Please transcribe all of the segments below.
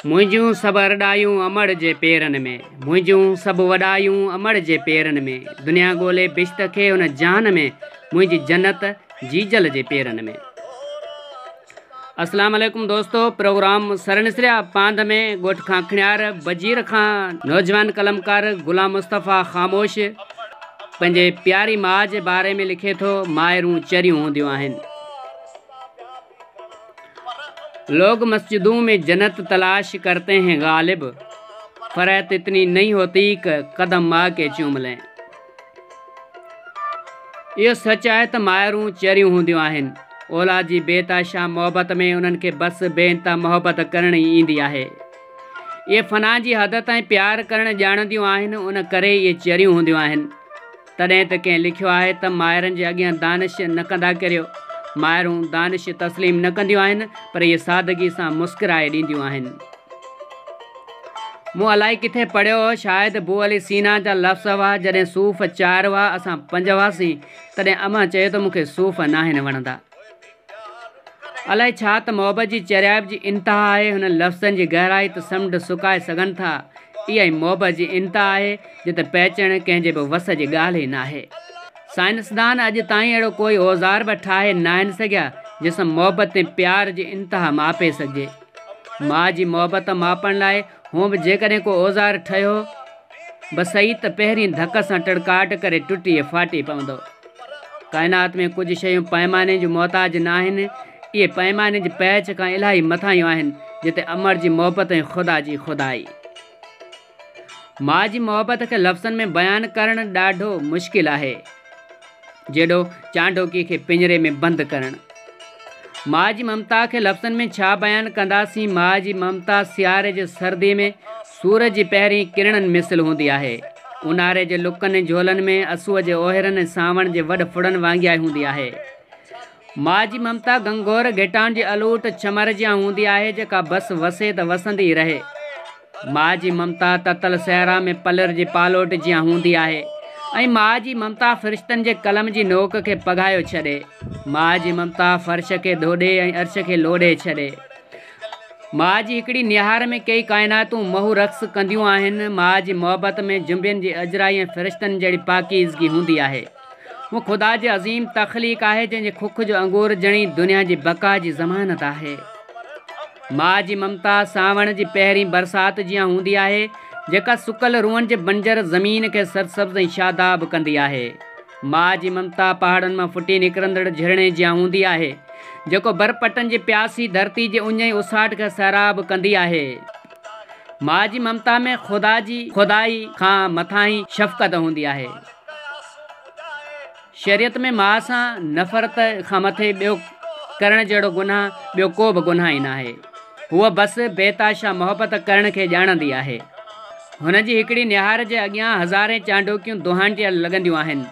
मुंहिंजूं सभु अरडायूं अमड़ जे पेरनि में, मुंहिंजूं सभु वॾायूं अमड़ जे पेरनि में, दुनिया ॻोल्हे बिश्त खे उन जान में, मुंहिंजी जन्नत जीजल जे पेरनि में। अस्सलाम वालेकुम दोस्तों, प्रोग्राम सरनिसरिया पांध में ॻोठ खां खिणियार बजीर खां नौजवान कलमकार गुलाम मुस्तफ़ा ख़ामोश पंहिंजे प्यारी माउ जे बारे में लिखे थो। मायरूं चरियूं हूंदियूं आहिनि। लोग मस्जिदों में जन्नत तलाश करते हैं गालिब, फरहत इतनी नहीं होती कि कदम माँ के चूम लें। इहो सच आहे त मायरूं चरियूं हूंदियूं आहिनि। औलाद जी बेताशा मोहबत में उन्हनि खे बसि बेइंतहा मोहबत करण ई ईंदी आहे। इहे फ़ना जी हद ताईं प्यार करणु ॼाणंदियूं आहिनि, उन करे इहे चरियूं हूंदियूं आहिनि। तॾहिं त कंहिं लिखियो आहे त मायरनि जे अॻियां दानिश न कंदा करियो। मायरूं दानिश तस्लीम न कंदियूं आहिनि, पर इहे सादगी सां मुस्कुराए ॾींदियूं आहिनि। मूं अलाही किथे पढ़ियो हो, शायदि बू अली सीना जा लफ़्ज़ हुआ, जॾहिं सूफ़ 4 हुआ असां 5 हुआसीं, तॾहिं अमा चए त मूंखे सूफ़ नाहिनि वणंदा। अलाए छा त मोहबत जी चरियाब जी इंतिहा आहे। हुन लफ़्ज़नि जी गहराई त समुंड सुकाए सघनि था। इहा ई मोहबत जी इंतिहा आहे, जिते पहचण कंहिंजे बि वस जी ॻाल्हि ई नाहे। साइंसदान अॼु ताईं अहिड़ो कोई औज़ार बि ठाहे न आहिनि सघिया जंहिंसां मोहबत ऐं प्यार जी इंतिहा मापे सघिजे। माउ जी मोहबत मापण लाइ हूअं बि जेकॾहिं को औज़ार ठहियो बि सही त पहिरीं धक सां टड़काट करे टुटी ऐं फाटी पवंदो। काइनात में कुझु शयूं पैमाने जूं मोहताज न आहिनि। इहे पैमाने जी पैच खां इलाही मथां आहिनि, जिते अमर जी मोहबत ऐं ख़ुदा जी ख़ुदाई। माउ जी मोहबत खे लफ़्ज़नि में बयानु करणु ॾाढो मुश्किल आहे, जेॾो चांडोकी खे पिंजरे में बंदि करणु। माउ जी ममता खे लफ़्ज़नि में छा बयानु कंदासीं। माउ जी ममता सियारे जे सर्दी में सूरज जी पहिरीं किरणनि मिसल हूंदी आहे। ऊन्हारे जे लुकनि ऐं झोलनि में असूअ जे ओहिरनि ऐं सावण जे वॾ फुड़नि वांगिया हूंदी आहे। माउ जी ममता गंगोर घिटान जी अलूट चमर जियां हूंदी आहे, जेका बसि वसे त वसंदी रहे। माउ जी ममता ततल सहरा में पलर जी पालोट जियां हूंदी आहे, ऐं माउ जी ममता फ़रिश्तनि जे कलम जी नोक खे पघायो छॾे। माउ जी ममता फ़र्श खे धोॾे ऐं अर्श खे लोॾे छॾे। माउ जी हिकिड़ी निहार में कई काइनातूं महू रक़्स कंदियूं आहिनि। माउ जी मोहबत में जुंबियुनि जी अजराई ऐं फ़रिश्तनि जहिड़ी पाकीज़गी हूंदी आहे। हू ख़ुदा जी अज़ीम तख़लीक़ आहे, जंहिंजे खुख जो अंगूर जणी दुनिया जी बका जी ज़मानत आहे। माउ जी ममता सावण जी पहिरीं बरसाति जियां हूंदी आहे, जेका सुकल रूहनि जे बंजर ज़मीन खे सरसब्ज़ ऐं शादाब कंदी आहे। माउ जी ममता पहाड़नि मां फुटी निकिरंदड़ झरणे जियां हूंदी आहे, जेको बरपटनि जी प्यासी धरती जे उञ उसाट खे सैराब कंदी आहे। माउ जी ममता में ख़ुदा जी ख़ुदाई खां मथां ई शफ़क़त हूंदी आहे। शरीयत में माउ सां नफ़रत खां मथे ॿियो करण जहिड़ो गुनाह ॿियो को बि गुनाह ई न आहे। हूअ बसि बेताशा मोहबत करण खे ॼाणंदी आहे। हुन जी हिकिड़ी निहार जे अॻियां हज़ारे चांडोकियूं दुहांटियल लॻंदियूं आहिनि।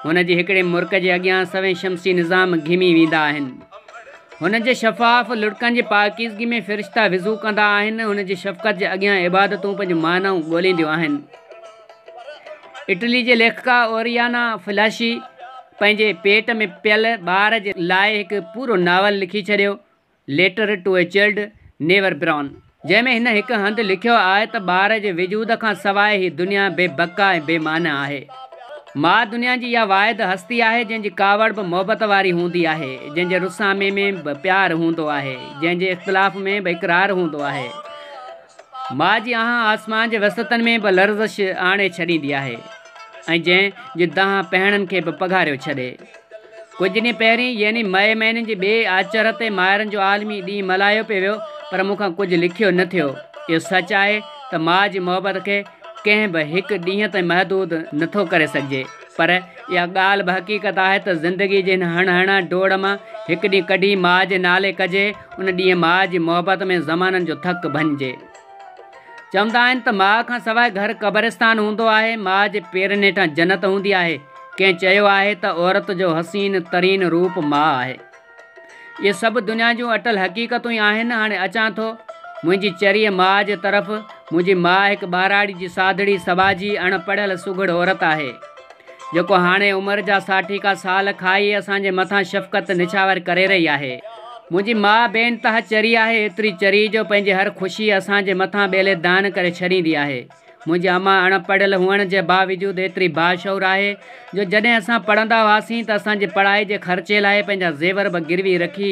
हुन जी हिकिड़े मुर्क जे अॻियां सवें शमसी निज़ाम घिमी वेंदा आहिनि। हुन जे शफ़ाफ़ लुड़कनि जी पाकीज़गी में फ़रिश्ता विज़ू कंदा आहिनि। हुन जी शफ़क़त जे अॻियां इबादतूं पंहिंजूं मानाऊं ॻोल्हींदियूं आहिनि। इटली जे लेखिका ओरियाना फ़िलाशी पंहिंजे पेट में पियल ॿार जे लाइ हिकु पूरो नावल लिखी छॾियो, letter to a child never born, जंहिंमें हिन हिकु हंधि लिखियो आहे त ॿार जे वजूद खां सवाइ ही दुनिया बेबका ऐं बेमाना आहे। माउ दुनिया जी इहा वाहिद हस्ती आहे जंहिंजी कावड़ बि मोहबत वारी हूंदी आहे, जंहिंजे रुसामे में बि प्यारु हूंदो आहे, जंहिंजे इख़्तिलाफ़ में बि इक़रार हूंदो आहे। माउ जी आसमान जे वसतनि में बि लर्ज़श आणे छॾींदी आहे, ऐं जंहिं दाह पहिणनि खे बि पघारियो छॾे। कुझु ॾींहं पहिरीं यानी मई महीने जे ॿिए आचर ते मायरनि जो आलमी ॾींहुं मल्हायो पियो वियो, पर मूंखां कुझु लिखियो न थियो। इहो सच आहे त माउ जी मोहबत खे कंहिं बि हिकु ॾींहं ताईं महदूद नथो करे सघिजे, पर इहा ॻाल्हि बि हक़ीक़त आहे त ज़िंदगी जे हिन हण डोड़ मां हिकु ॾींहुं कढी माउ जे नाले कजे। उन ॾींहुं माउ जी मोहबत में ज़माननि जो थक भञिजे। चवंदा आहिनि त माउ खां सवाइ घर क़ब्रिस्तान हूंदो आहे। माउ जे पेरनि हेठां जन्नत हूंदी आहे। कंहिं चयो आहे त औरत जो हसीन तरीन रूप माउ आहे। इहे सभु दुनिया जूं अटल हक़ीक़तूं ई आहिनि। हाणे अचां थो मुंहिंजी चरीअ माउ जे तरफ़। मुंहिंजी माउ हिकु ॿाराड़ी जी सादड़ी सबाजी अणपढ़ियल सुघड़ औरत आहे, जेको हाणे उमिरि जा 60 का साल खाई असांजे मथां शफ़क़त निछावर करे रही आहे। मुंहिंजी माउ बेनतहा चरी आहे, एतिरी चरी जो पंहिंजे हर ख़ुशी असांजे मथां ॿेले दान करे छॾींदी आहे। मुंहिंजी अम्मा अणपढ़ियल हुअण जे बावजूदि एतिरी बाशौर आहे जो जॾहिं असां पढ़ंदा हुआसीं त असांजी पढ़ाई जे ख़र्चे लाइ पंहिंजा ज़ेवर बि गिरवी रखी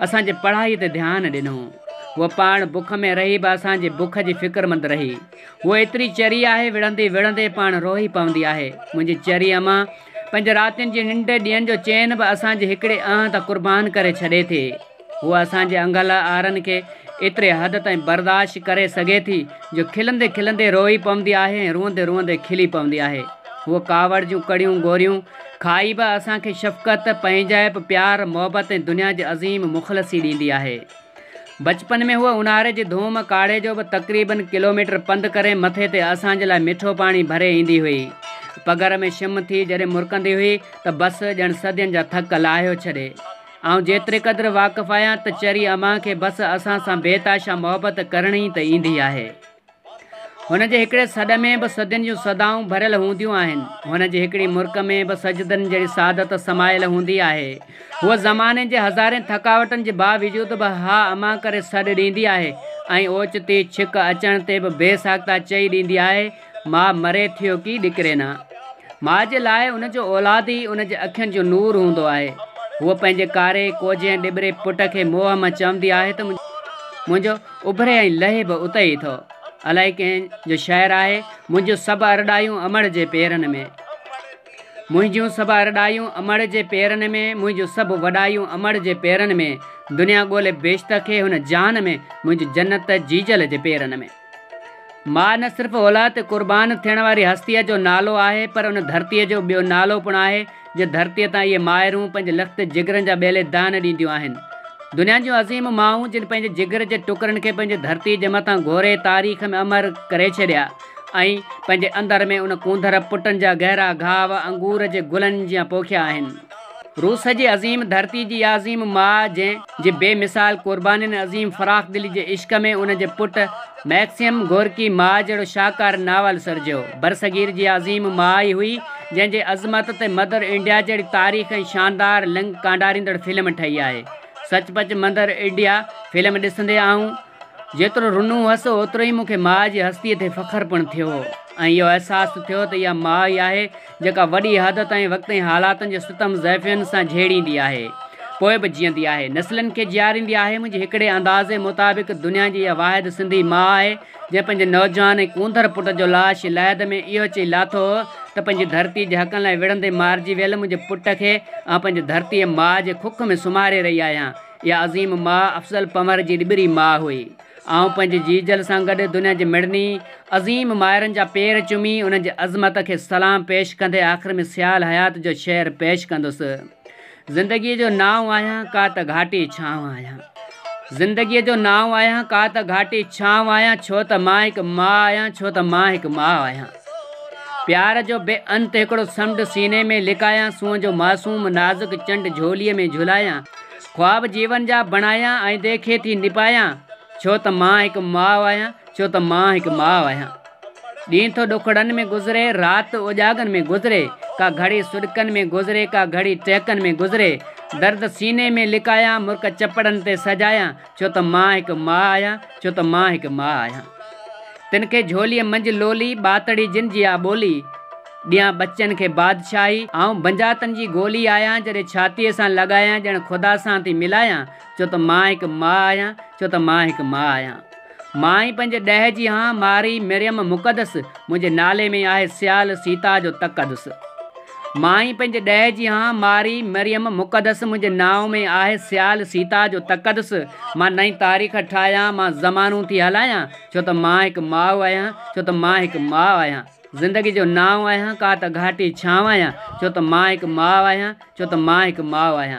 असांजे पढ़ाई ते ध्यानु ॾिनो। उहा पाण बुख में रही बि असांजी बुख जी फ़िक्रमंद रही। उहा एतिरी चरी आहे, विढ़ंदे विढ़ंदे पाण रोई पवंदी आहे। मुंहिंजी चरी अम्मा पंहिंजे रातियुनि जी निंड ॾींहंनि जो चैन बि असांजे हिकिड़े त क़ुर्बान करे छॾे थी। उहा असांजे अंगल आरनि खे एतिरे हद ताईं बर्दाश्त करे सघे थी जो खिलंदे खिलंदे रोई पवंदी आहे ऐं रुअंदे रुअंदे खिली पवंदी आहे। उहा कावड़ जूं कड़ियूं गोरियूं खाई बि असांखे शफ़क़त, पंहिंजाइप, प्यार, मोहबत ऐं दुनिया जे अज़ीम मुख़लसी ॾींदी आहे। बचपन में उहा ऊन्हारे जी धूम काड़े जो बि तक़रीबन किलोमीटर पंधु करे मथे ते असांजे लाइ मिठो पाणी भरे ईंदी हुई। पघर में शिम थी जॾहिं मुरकंदी हुई त बसि ॼण सदियुनि जा थक लाहियो छॾे। ऐं जेतिरे क़दुरु वाक़ुफ़ु आहियां त चरी अम्मा खे बसि असां सां बेताशा मोहबत करणी त ईंदी आहे। हुन जे हिकिड़े सॾ में बि सदियुनि जूं सदाऊं भरियल हूंदियूं आहिनि। हुन जी हिकिड़ी मुर्क में बि सजदनि जहिड़ी सादत समायल हूंदी आहे। उहा ज़माने जे हज़ारे थकावटनि जे बावजूदि बि हा अम्मा करे सॾु ॾींदी आहे ऐं ओचिती छिक अचण ते बि बेसाख्ता चई ॾींदी आहे, मां मरे थियो की ॾिकिरे न। माउ जे लाइ उनजो औलाद ई उन जे अखियुनि जो नूर हूंदो आहे। उहा पंहिंजे कारे कोजे ॾिबरे पुट खे मोह मां चवंदी आहे त मुंहिंजो उभरे ऐं लहे बि उते ई थो। अलाए कंहिंजो शाइरु आहे, मुंहिंजूं सभु अरडायूं अमड़ जे पेरनि में, मुंहिंजूं सभु अरडायूं अमड़ जे पेरनि में, मुंहिंजूं सभु वॾायूं अमड़ जे पेरनि में, दुनिया ॻोल्हे बेश्त खे हुन जान में, मुंहिंजी जन्नत जीजल जे पेरनि में। मां न सिर्फ़ु औलाद ते क़ुर्बान थियण वारी हस्तीअ जो नालो आहे, पर उन धरतीअ जो ॿियो नालो पिणु आहे जे धरतीअ तां इहे माइरूं पंहिंजे लख़्त जिगरनि जा ॿेले दान ॾींदियूं आहिनि। दुनिया जूं अज़ीम माऊं जिन पंहिंजे जिगर जे टुकड़नि खे पंहिंजे धरती जे मथां घोरे तारीख़ में अमर करे छॾिया ऐं पंहिंजे अंदर में उन कूंदर पुटनि जा गहरा घाव अंगूर जे गुलनि जा पोखिया आहिनि। रूस जी अज़ीम धरती जी इहा अज़ीम माउ जंहिं बेमिसाल क़ुर्बानीनि अज़ीम फ़राख़ दिली जे इश्क में उन जे पुटु मैक्सिम गोरकी माउ जहिड़ो शाहकार नावल सिरजियो। बरसगीर जी अज़ीम माउ ई हुई जंहिंजे अज़मत ते मदर इंडिया जहिड़ी तारीख़ ऐं शानदार लिंग कांडारींदड़ फिल्म ठही आहे। सचपच मदर इंडिया फिल्म ॾिसंदे आऊं जेतिरो रुनू हुअसि ओतिरो ई मूंखे माउ जी हस्तीअ ते फ़ख़्रु पिणु थियो ऐं इहो अहसासु थियो त इहा माउ ई आहे जेका वॾी हद ताईं वक़्त ऐं हालातनि जे सितम ज़ैफ़ियुनि सां झेड़ींदी आहे, पोइ बि जीअंदी आहे, नस्लनि खे जीआरींदी आहे। मुंहिंजे हिकिड़े अंदाज़े मुताबिक़ दुनिया जी इहा वाहिद सिंधी माउ आहे जंहिं पंहिंजे नौजवान ऐं कूंदर पुट जो लाश लहद में इहो चई लाथो त पंहिंजी धरती जे हक़नि लाइ विढ़ंदे मारिजी वियल मुंहिंजे पुट खे पंहिंजी धरतीअ माउ जे खुख में सुम्हारे रही आहियां। इहा अज़ीम माउ अफ़ज़ल पमर जी ॾिबरी माउ हुई। पंहिंजे जीजल सां गॾु दुनिया जे मिड़नी अज़ीम माइरनि जा पेर चुमी उन्हनि जे अज़मत खे सलाम पेश कंदे आख़िर में सियाल हयात जो शेर पेश कंदुसि। ज़िंदगीअ जो नाव आहियां का त घाटी छांव आहियां, ज़िंदगीअ जो नाव आहियां का त घाटी छांव आहियां, छो त मां हिकु माउ आहियां, छो त मां हिकु माउ आहियां। प्यार जो बेअंत हिकिड़ो समुंड सीने में लिकायां, सूंहं जो मासूम नाज़ुक चंड झोलीअ में झुलायां, ख्वाब जीवन जा बणायां ऐं देखे थी निपायां, छो त मां हिकु माउ आहियां, छो त मां हिकु माउ आहियां। ॾींहुं थो ॾुखड़नि में गुज़रे, राति उजागनि में गुज़रे, का घड़ी सुॾकनि में गुज़रे, का घड़ी टहिकनि में गुज़रे, दर्द सीने में लिकायां, मुर्क चपड़नि ते सजायां, छो त मां हिकु माउ आहियां, छो त मां हिकु माउ आहियां। तिन खे झोलीअ मंझि लोली, ॿातड़ी जिन जी आहे ॿोली, ॾियां बच्चनि खे बादशाही, बंजातनि जी गोली आहियां, जॾहिं छातीअ सां लॻायां ॼण ख़ुदा सां थी मिलायां, छो त मां हिकु माउ आहियां, छो त मां हिकु माउ आहियां। मां ई पंहिंजे ॾह जी हां मारी मरियम मुक़दस, मुंहिंजे नाले में आहे सियाल सीता जो तक़दुस। मां ई पंहिंजे ॾह जी हां मारी मरियम मुक़दस, मुंहिंजे नाव में आहे सियाल सीता जो तक़दुस। मां नई तारीख़ ठाहियां, मां ज़मानूं थी हलायां, छो त मां हिकु माउ आहियां, छो त मां हिकु माउ आहियां। ज़िंदगी जो नाव आहियां का त घाटी छांव आहियां, छो त मां हिकु माउ आहियां, छो त मां हिकु माउ आहियां।